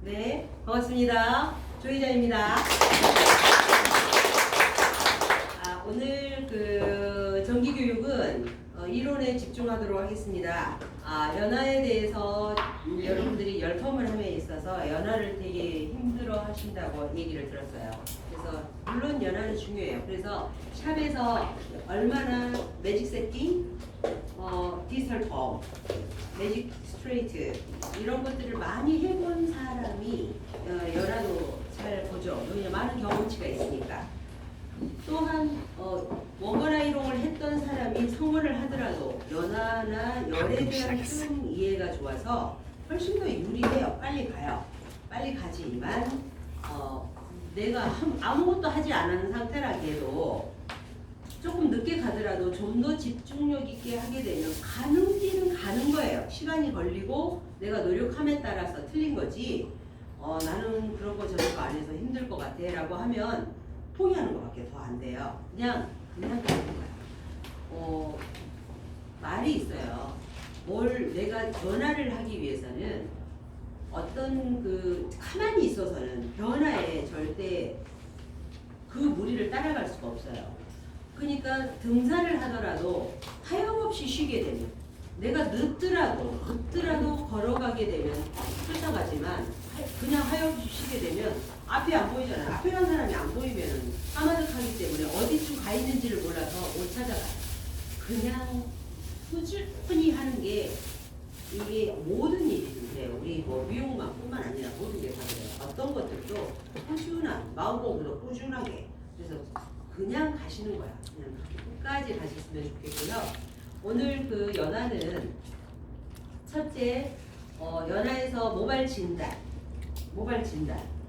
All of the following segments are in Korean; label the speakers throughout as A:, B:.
A: 네, 반갑습니다. 조희자입니다. 오늘 정기교육은 이론에 집중하도록 하겠습니다. 연화에 대해서 여러분들이 열펌을 함에 있어서 연화를 되게 힘들어 하신다고 얘기를 들었어요. 그래서 물론 연화는 중요해요. 그래서 샵에서 얼마나 매직 세팅, 디지털 펌, 매직 스트레이트 이런 것들을 많이 해본 사람이 연화도 잘 보죠. 왜냐면 많은 경험치가 있으니까. 또한 원거나 이론을 했던 사람이 성원을 하더라도 연화나 열에 대한 좀 이해가 좋아서 훨씬 더 유리해요. 빨리 가요. 빨리 가지만 내가 아무것도 하지 않은 상태라기에도 조금 늦게 가더라도 좀 더 집중력 있게 하게 되면 가는 길은 가는 거예요. 시간이 걸리고 내가 노력함에 따라서 틀린 거지. 나는 그런 거 저런 거 안 해서 힘들 것 같아 라고 하면 포기하는 것밖에 더 안 돼요. 그냥 가는 거예요. 말이 있어요. 내가 변화를 하기 위해서는 어떤 가만히 있어서는 변화에 절대 그 무리를 따라갈 수가 없어요. 그러니까 등산을 하더라도 하염없이 쉬게 되면 내가 늦더라도 걸어가게 되면 쫓아가지만 그냥 하염없이 쉬게 되면 앞이 안 보이잖아요. 앞에 간 사람이 안 보이면 까마득하기 때문에 어디쯤 가 있는지를 몰라서 못 찾아가요. 그냥 꾸준히 하는 게 이게 모든 일인데 우리 미용만뿐만 아니라 모든 게 다 그래요. 어떤 것들도 꾸준한 마음먹으로 꾸준하게 그래서 그냥 가시는 거야. 그냥 끝까지 가셨으면 좋겠고요. 오늘 연화는 첫째 연화에서 모발 진단.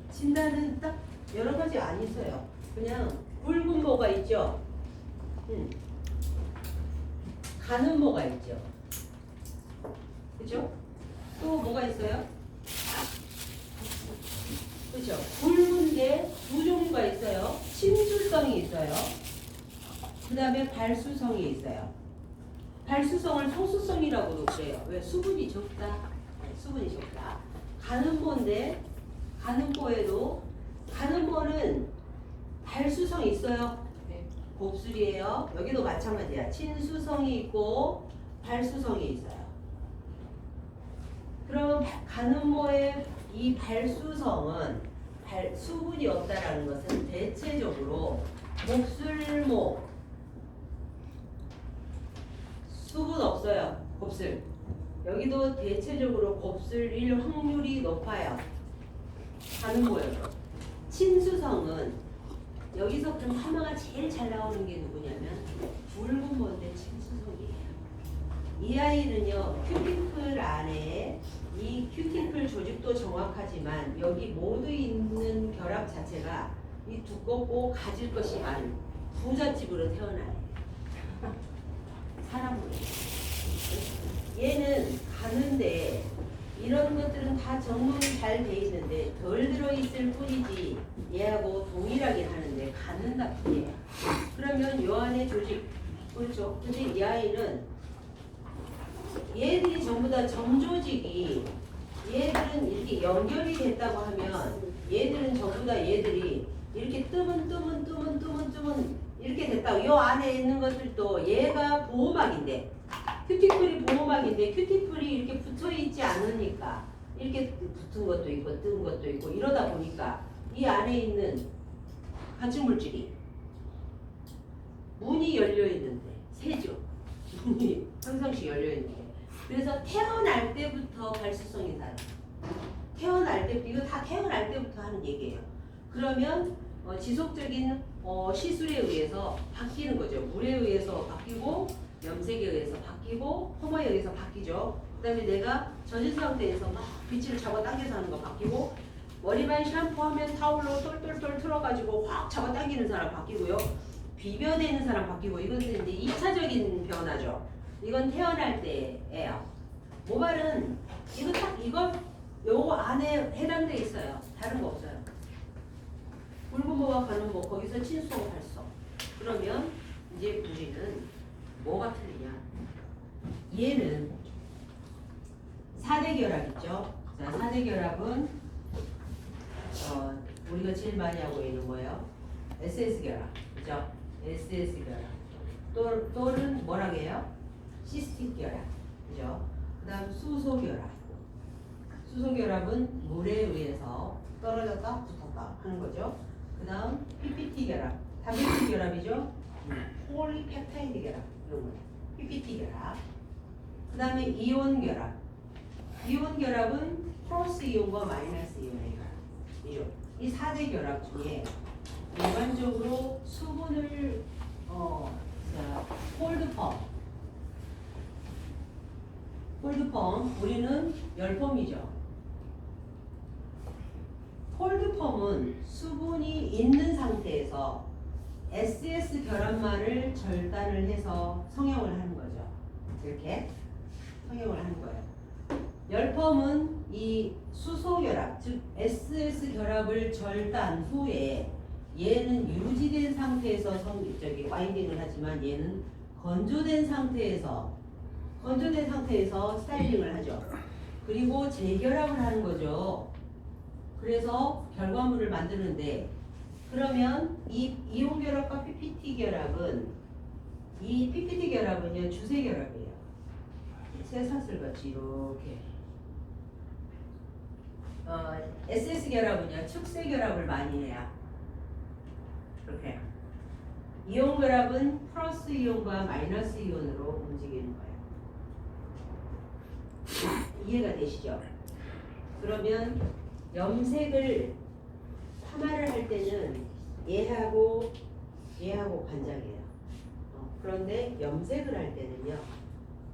A: 진단은 딱 여러 가지 안 있어요. 그냥 붉은 모가 있죠. 가는 모가 있죠. 그죠? 또 뭐가 있어요? 그죠? 붉은 게 두 종류가 있어요. 침술성이 있어요. 그 다음에 발수성이 있어요. 발수성을 소수성이라고도 그래요. 왜? 수분이 적다. 수분이 적다. 가는 모인데 가는 모는 발수성이 있어요. 곱슬이에요. 여기도 마찬가지야. 친수성이 있고 발수성이 있어요. 그럼 가는 모의 이 발수성은 수분이 없다라는 것은 대체적으로 곱슬모 수분 없어요. 곱슬. 여기도 대체적으로 곱슬일 확률이 높아요. 가는 모여서. 친수성은 여기서 그럼 하나가 제일 잘 나오는 게 누구냐면 붉은 모인데 친수성이에요. 이 아이는요 큐티클 안에 이 큐티클 조직도 정확하지만 여기 모두 있는 결합 자체가 이 두껍고 가질 것이 많은 부잣집으로 태어나요. 사람으로. 얘는 가는데 이런 것들은 다 정돈이 잘 돼 있는데 덜 들어있을 뿐이지 얘하고 동일하게 하는데 갖는다 뿐이에요. 그러면 요 안에 조직 그렇죠. 근데 이 아이는 얘들이 전부 다 정조직이 얘들은 이렇게 연결이 됐다고 하면 얘들은 전부 다 얘들이 이렇게 뜨문 이렇게 됐다고 요 안에 있는 것들도 얘가 보호막인데 큐티클이 보호막인데 큐티클이 이렇게 붙어있지 않으니까 이렇게 붙은 것도 있고 뜬 것도 있고 이러다 보니까 이 안에 있는 가축물질이 문이 열려있는데 새죠. 문이 항상씩 열려있는데 그래서 태어날 때부터 발수성이 살아요. 이거 다 태어날 때부터 하는 얘기예요. 그러면 지속적인 시술에 의해서 바뀌는 거죠. 물에 의해서 바뀌고 염색에 의해서 바뀌고 호모에 의해서 바뀌죠. 그 다음에 내가 젖은 상태에서 막 빛을 잡아당겨서 하는 거 바뀌고 머리만 샴푸하면 타올로 똘똘똘 틀어가지고 확 잡아당기는 사람 바뀌고요. 비벼대는 사람 바뀌고 이건 이제 2차적인 변화죠. 이건 태어날 때예요. 모발은 요거 안에 해당돼 있어요. 다른 거 없어요. 붉은 모와 가는 모 거기서 친수성 발성. 그러면 이제 우리는 뭐가 틀리냐? 얘는 4대 결합 있죠. 자, 4대 결합은 우리가 제일 많이 하고 있는 거예요. SS 결합, 그죠? SS 결합. 또는 뭐라고 해요? 시스틱 결합, 그죠? 그다음 수소 결합. 수소 결합은 물에 의해서 떨어졌다 붙었다 하는 거죠. 그다음 PPT 결합, 단백질 결합이죠. 폴리펩타이드 결합 이런 거예요. PPT 결합. 그다음에 이온 결합. 이온 결합은 플러스 이온과 마이너스 이온의 결합이죠. 이 4대 결합 중에 일반적으로 수분을 콜드펌 우리는 열펌이죠. 콜드펌은 수분이 있는 상태에서 SS 결합만을 절단을 해서 성형을 하는 거죠. 이렇게 성형을 하는 거예요. 열펌은 이 수소 결합, 즉 SS 결합을 절단 후에 얘는 유지된 상태에서 와인딩을 하지만 얘는 건조된 상태에서 스타일링을 하죠. 그리고 재결합을 하는 거죠. 그래서 결과물을 만드는데, 그러면 이 이온 결합과 PPT 결합은 주세 결합이에요. 쇠사슬 같이 이렇게. SS 결합은요 축세 결합을 많이 해요. 이렇게. 이온 결합은 플러스 이온과 마이너스 이온으로 움직이는 거예요. 이해가 되시죠? 그러면 염색을 파마를 할 때는 얘하고 반장이에요. 그런데 염색을 할 때는요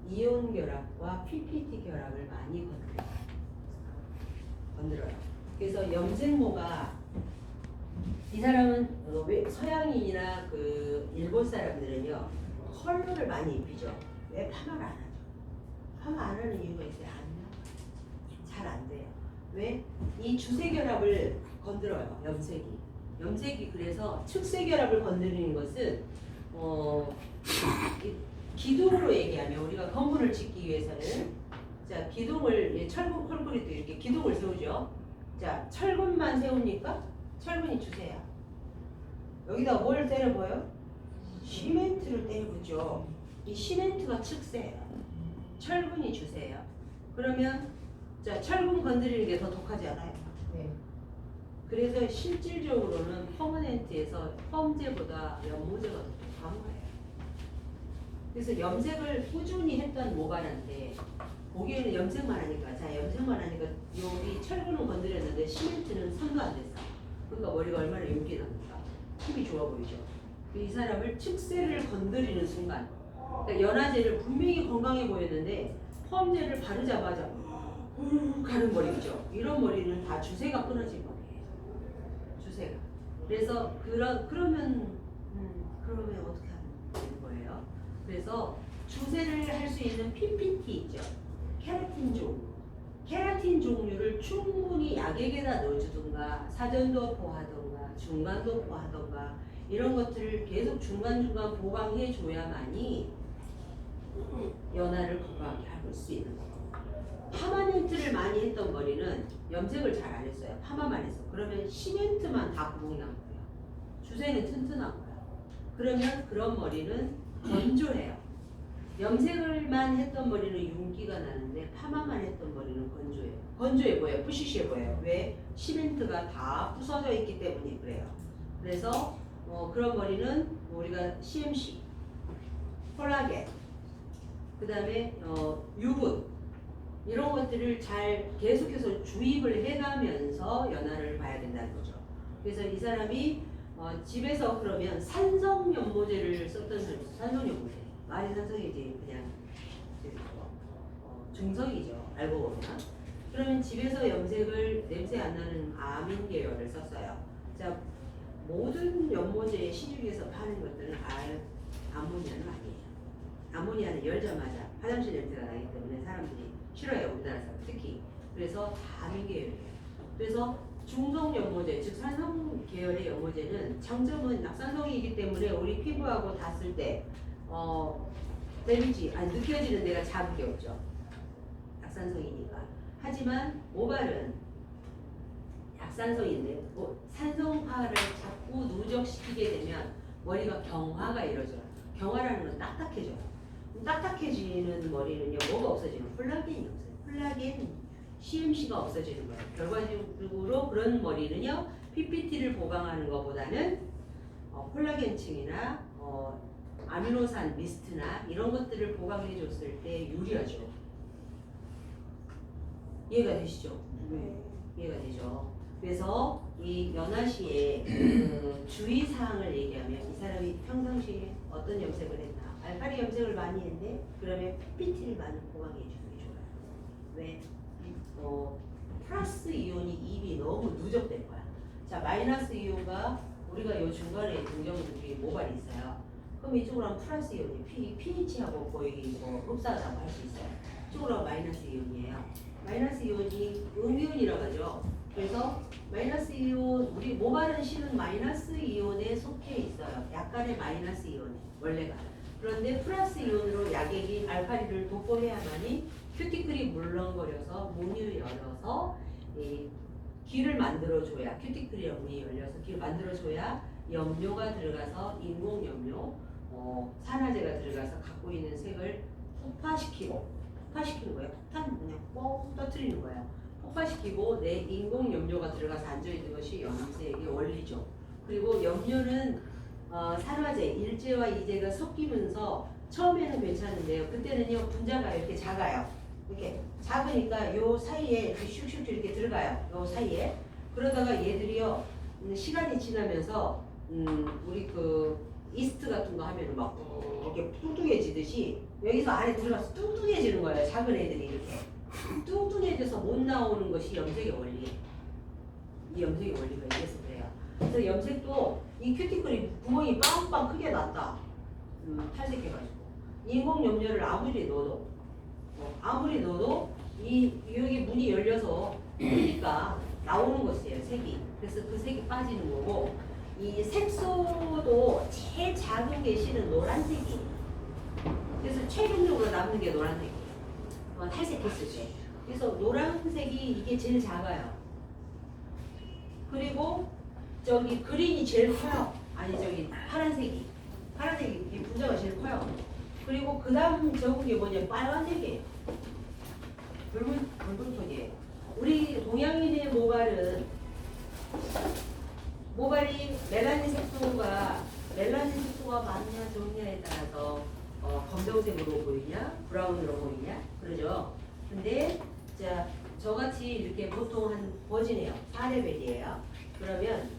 A: 이온 결합과 PPT 결합을 많이 건드려요. 그래서 염색모가 이 사람은 서양인이나 그 일본 사람들은요 컬러를 많이 입히죠. 왜 파마를 안 하죠? 파마 안 하는 이유가 있어요. 잘 안 돼요. 왜? 이 주세 결합을 건드려요. 염색이 그래서 측세 결합을 건드리는 것은 기둥으로 얘기하면 우리가 건물을 짓기 위해서는 자 기둥을 철근 콘크리트 이렇게 기둥을 세우죠. 자 철근만 세우니까 철근이 주세요. 여기다 뭘 때려봐요? 시멘트를 때려보죠. 이 시멘트가 측세예요. 철근이 주세요. 그러면 자 철근 건드리는 게 더 독하지 않아요? 네. 그래서 실질적으로는 퍼머넨트에서 펌제보다 연모제가 더 독한 거예요. 그래서 염색을 꾸준히 했던 모발한테 보기에는 염색만 하니까 여기 철근은 건드렸는데 시멘트는 손도 안 댔어. 그러니까 머리가 얼마나 윤기 납니까? 힘이 좋아 보이죠. 이 사람을 측세를 건드리는 순간 그러니까 연화제를 분명히 건강해 보였는데 펌제를 바르자마자 가는 머리죠. 이런 머리는 다 주세가 끊어진 머리예요. 주세가. 그래서 그러면 어떻게 하는 거예요? 그래서 주세를 할 수 있는 PPT 있죠. 케라틴 종류를 충분히 약액에다 넣어주든가 사전도포하든가 중간도포하든가 이런 것들을 계속 중간중간 보강해 줘야만이 연화를 건강하게 할 수 있는 거예요. 파마넨트를 많이 했던 머리는 염색을 잘 안 했어요. 파마만 했어. 그러면 시멘트만 다 구멍이 난 거예요. 주세는 튼튼한 거예요. 그러면 그런 머리는 건조해요. 염색을만 했던 머리는 윤기가 나는데 파마만 했던 머리는 건조해요. 건조해 보여요. 푸시시해 보여요. 왜? 시멘트가 다 부서져 있기 때문에 그래요. 그래서 그런 머리는 우리가 CMC, 콜라겐, 그 다음에 유분 이런 것들을 잘 계속해서 주입을 해가면서 연화를 봐야 된다는 거죠. 그래서 이 사람이 집에서 그러면 산성연모제를 썼던 사람이 산성연모제 말이 산성이지 그냥 중성이죠. 알고 보면 그러면 집에서 염색을 냄새 안 나는 아민 계열을 썼어요. 자 모든 연모제의 시중에서 파는 것들은 아모니아는 아니에요. 아모니아는 열자마자 화장실 냄새가 나기 때문에 사람들이 싫어요. 우리나라 사람 특히. 그래서 다 아민 계열이에요. 그래서 중성 연모제, 즉 산성 계열의 연모제는 장점은 낙산성이기 때문에 우리 피부하고 닿았을 때 느껴지는 데가 자극이 없죠. 약산성이니까. 하지만 모발은 약산성인데 산성화를 자꾸 누적시키게 되면 머리가 경화가 이루어져요. 경화라는 건 딱딱해져요. 딱딱해지는 머리는요 뭐가 없어지는 콜라겐이 없어요. 콜라겐 CMC가 없어지는 거예요. 결과적으로 그런 머리는요 PPT를 보강하는 것보다는 콜라겐층이나 아미노산 미스트나 이런 것들을 보강해 줬을 때 유리하죠. 이해가 되시죠? 이해가 되죠. 그래서 이 연하시의 그 주의사항을 얘기하면 이 사람이 평상시에 어떤 염색을 했나. 알칼리 염색을 많이 했는데 그러면 PPT를 많이 보강해 주는 게 좋아요. 왜? 플러스 이온이 입이 너무 누적될 거야. 자, 마이너스 이온과 우리가 요 중간에 동정들이 모발이 있어요. 그럼 이쪽으로 하면 플러스 이온이 pH하고 거의 흡사하다고 할 수 있어요. 이쪽으로 하면 마이너스 이온이에요. 마이너스 이온이 음이온이라고 하죠. 그래서 마이너스 이온, 우리 모발은 실은 마이너스 이온에 속해 있어요. 약간의 마이너스 이온, 원래가. 그런데 플러스 이온으로 약액이 알칼리를 도포해야만이 큐티클이 물렁거려서 문이 열어서 이 귀를 만들어줘야, 큐티클이랑 문이 열려서 귀를 만들어줘야 염료가 들어가서 인공 염료, 산화제가 들어가서 갖고 있는 색을 폭파시키는 거예요. 폭탄 그냥 뻥 터트리는 거예요. 폭파시키고 내 인공 염료가 들어가서 앉아있는 것이 염색의 원리죠. 그리고 염료는 산화제, 일제와 이제가 섞이면서 처음에는 괜찮은데요. 그때는요 분자가 이렇게 작아요. 이렇게 작으니까 요 사이에 이렇게 슉슉 이렇게 들어가요. 요 사이에. 그러다가 얘들이요 시간이 지나면서 우리 그 이스트 같은 거 하면 막 이렇게 뚱뚱해지듯이 여기서 안에 들어가서 뚱뚱해지는 거예요. 작은 애들이 이렇게 뚱뚱해져서 못 나오는 것이 염색의 원리예요. 이 염색의 원리가 이래서 그래요. 그래서 염색도 이 큐티클이 구멍이 빵빵 크게 났다. 탈색해가지고 인공 염료를 아무리 넣어도 이 여기 문이 열려서 그러니까 나오는 것이에요. 색이. 그래서 그 색이 빠지는 거고 이 색소도 제일 작은 게 실은 노란색이에요. 그래서 최종적으로 남는 게 노란색이에요. 탈색했을 때. 그래서 노란색이 이게 제일 작아요. 그리고 저기 그린이 제일 커요. 아니 저기 파란색이 이 분자가 제일 커요. 그리고 그 다음 적은 게 뭐냐면 빨간색이에요. 붉은 톤이에요. 우리 동양인의 모발이 멜라닌 색소가 많냐 적냐에 따라서 검정색으로 보이냐 브라운으로 보이냐 그러죠. 근데 자 저같이 이렇게 보통 한 버진해요. 4레벨이에요. 그러면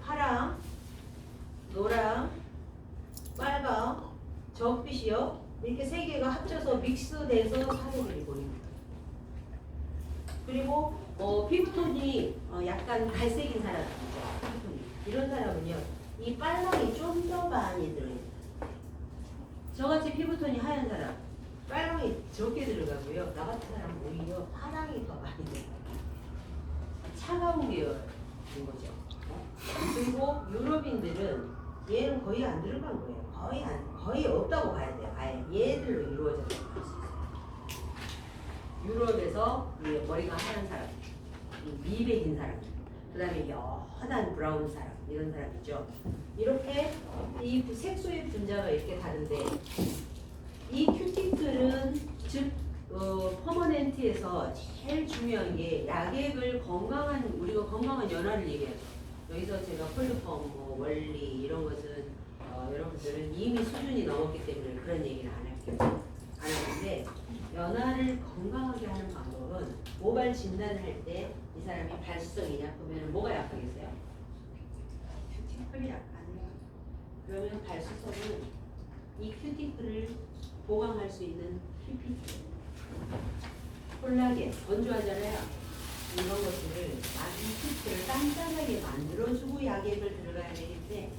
A: 파랑, 노랑, 빨강, 적빛이요. 이렇게 세 개가 합쳐서 믹스돼서 4레벨이 보입니다. 그리고 피부톤이 약간 갈색인 사람 있죠. 피부톤이. 이런 사람은요. 이 빨강이 좀 더 많이 들어있어요. 저같이 피부톤이 하얀 사람 빨강이 적게 들어가고요. 나 같은 사람은 오히려 파랑이 더 많이 들어가요. 차가운 계열인 거죠. 그리고 유럽인들은 얘는 거의 안 들어간 거예요. 거의 없다고 봐야 돼요. 아예 얘들로 이루어졌다고 할 수 있어요. 유럽에서 머리가 하얀 사람, 미백인 사람, 그 다음에 연한 브라운 사람, 이런 사람 있죠. 이렇게 이 색소의 분자가 이렇게 다른데 이 큐티클은 즉 퍼머넨트에서 제일 중요한 게 약액을 우리가 건강한 연화를 얘기하죠. 여기서 제가 폴리펌, 원리 이런 것은 여러분들은 이미 수준이 넘었기 때문에 그런 얘기는 안 할게요. 안 하는데 연화를 건강하게 하는 방법은 모발 진단을 할 때 이 사람이 발수성이냐 그러면 뭐가 약하겠어요? 큐티클이 약하네요. 그러면 발수성은 이 큐티클을 보강할 수 있는 PPT, 콜라겐, 건조하잖아요. 이런 것들을 큐티클을 단단하게 만들어주고 약액을 들어가야 되겠는데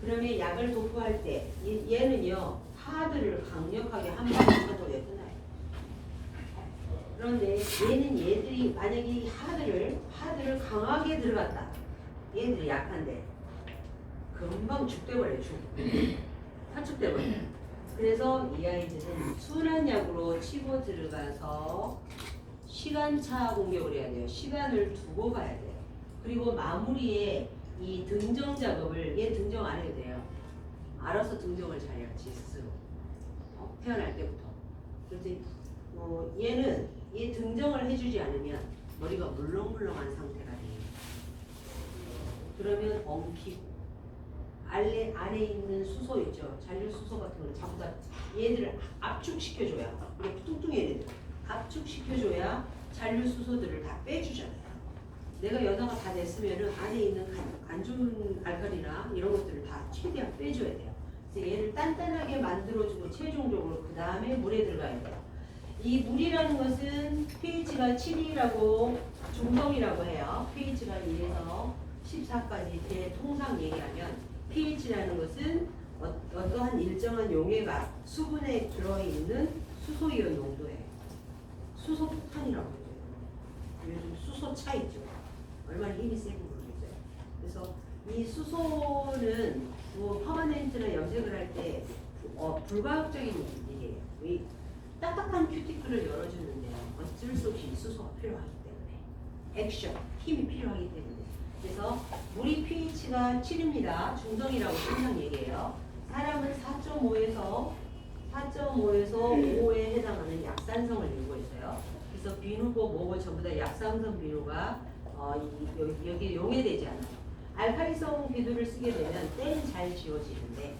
A: 그러면 약을 도포할 때 얘는요 하드를 강력하게 한 방에 쳐도 끝나요. 그런데 얘들이 만약에 이 하드를 강하게 들어갔다. 얘들이 약한데 금방 죽돼버려요. 파축돼버려요. 그래서 이 아이들은 순한 약으로 치고 들어가서 시간차 공격을 해야 돼요. 시간을 두고 가야 돼요. 그리고 마무리에 이 등정 작업을 얘 등정 안 해도 돼요. 알아서 등정을 잘해요. 지 스스로. 태어날 때부터. 그래서 얘는 이 등정을 해주지 않으면 머리가 물렁물렁한 상태가 돼요. 그러면 엉키고 안에 있는 수소 있죠. 잔류 수소 같은 거를 자꾸 다 얘들을 압축시켜줘야 이게 뚱뚱해 얘들 압축시켜줘야 잔류 수소들을 다 빼주잖아요. 내가 연화가 다 됐으면은 안에 있는 안 좋은 알칼리나 이런 것들을 다 최대한 빼줘야 돼요. 그래서 얘를 단단하게 만들어주고 최종적으로 그 다음에 물에 들어가야 돼요. 이 물이라는 것은 pH가 7이라고 중성이라고 해요. pH가 1에서 14까지 대통상 얘기하면 pH라는 것은 어떠한 일정한 용해가 수분에 들어있는 수소이온 농도예요. 수소 폭탄이라고 해요. 요즘 수소차 있죠. 얼마나 힘이 세고 모르겠어요. 그래서 이 수소는 뭐 퍼머넨트나 염색을 할 때 불가역적인 일이에요. 이 딱딱한 큐티클을 열어주는데요. 어쩔 수 없이 수소가 필요하기 때문에 액션, 힘이 필요하기 때문에 그래서 물이 pH가 7입니다. 중성이라고 항상 얘기해요. 사람은 4.5에서 5에 해당하는 약산성을 이루고 있어요. 그래서 비누고 뭐고 전부 다 약산성 비누가 여기 용해되지 않아요. 알칼리성 비누를 쓰게 되면 때는 잘 지워지는데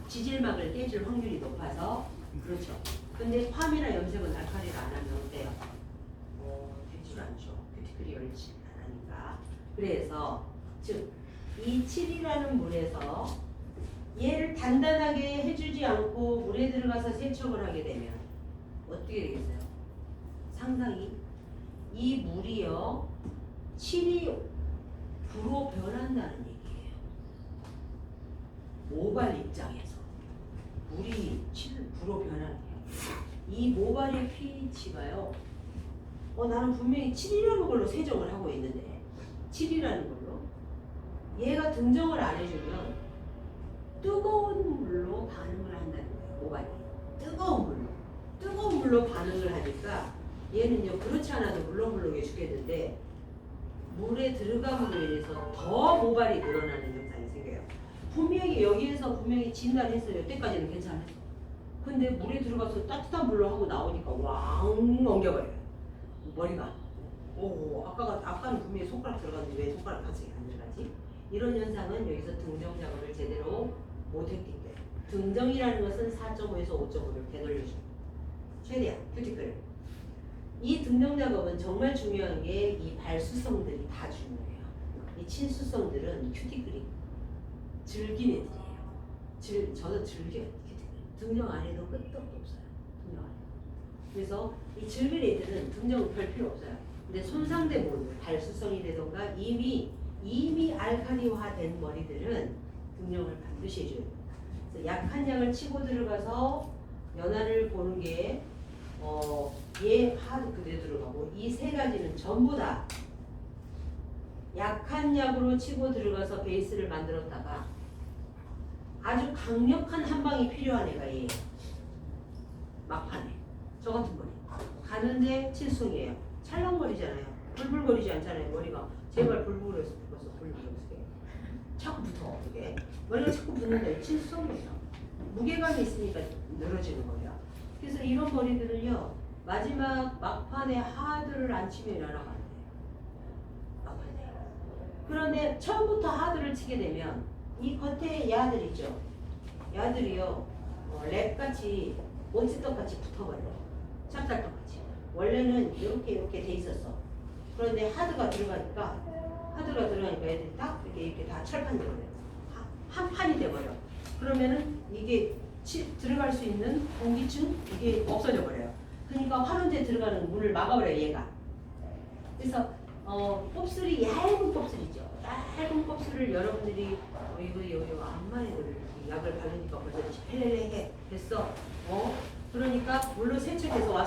A: 지질막을 깨질 확률이 높아서 그렇죠. 근데 팜이나 염색은 알칼리를 안 하면 어때요? 되질 않죠. 큐티클이 열지 안 하니까. 그래서 즉 이 7이라는 물에서 얘를 단단하게 해주지 않고 물에 들어가서 세척을 하게 되면 어떻게 되겠어요? 상당히 이 물이요 7이 불로 변한다는 얘기예요. 모발 입장에서 물이 7불로 변하는 거예요. 이 모발의 pH가요. 나는 분명히 7이라는 걸로 세정을 하고 있는데 7이라는 걸로 얘가 등정을 안 해주면 뜨거운 물로 반응을 한다는 거예요. 모발이 뜨거운 물로 반응을 하니까 얘는요 그렇지 않아도 물렁물렁해 죽겠는데 물에 들어감으로 인해서 더 모발이 늘어나는 현상이 생겨요. 분명히 여기에서 분명히 진단했어요. 여태까지는 괜찮았어. 근데 물에 들어가서 따뜻한 물로 하고 나오니까 왕 엉겨버려요. 머리가. 아까는 분명히 손가락 들어갔는데 왜 손가락 반짝이 안 들어가지? 이런 현상은 여기서 등정 작업을 제대로 못했기 때문에. 등정이라는 것은 4.5에서 5.5를 되돌려줍니다. 최대한 큐티클. 이 등정 작업은 정말 중요한 게 이 발수성들이 다 중요해요. 이 친수성들은 큐티클이 즐긴 애들이에요. 저도 즐겨요. 큐티클. 등정 안 해도 끄떡도 없어요. 등정 안 해도. 그래서 이 즐긴 애들은 등정은 별 필요 없어요. 근데 손상된 머리, 발수성이라던가 이미 알칼리화된 머리들은 등정을 반드시 해줘야 돼요. 그래서 약한 약을 치고 들어가서 연화를 보는 게 얘 하드 그대로 들어가고 이 세 가지는 전부 다 약한 약으로 치고 들어가서 베이스를 만들었다가 아주 강력한 한 방이 필요한 애가 얘예요. 막판에 저 같은 머리 가는데 칠성이에요. 찰랑거리잖아요. 불불거리지 않잖아요. 머리가 제발 불불거려서 자꾸 붙어. 이게 머리가 자꾸 붙는다. 칠성이에요. 무게감이 있으니까 늘어지는 거예요. 그래서 이런 머리들은요 마지막 막판에 하드를 안 치면 연화가 안 돼요. 막판에. 그런데 처음부터 하드를 치게 되면 이 겉에 야들 있죠. 야들이요 랩같이 모찌떡같이 붙어버려요. 찹쌀떡같이. 원래는 이렇게 돼 있었어. 그런데 하드가 들어가니까 애들이 딱 이렇게 다 철판이 돼버려요. 한 판이 돼버려. 그러면은 이게 들어갈 수 있는 공기층 이게 없어져 버려요. 그러니까 환원제에 들어가는 물을 막아버려요 얘가. 그래서 곱슬이 얇은 곱슬이죠. 얇은 곱슬을 여러분들이 이거 암만에들 약을 바르니까 벌써 헬렐레해 됐어. 그러니까 물로 세척해서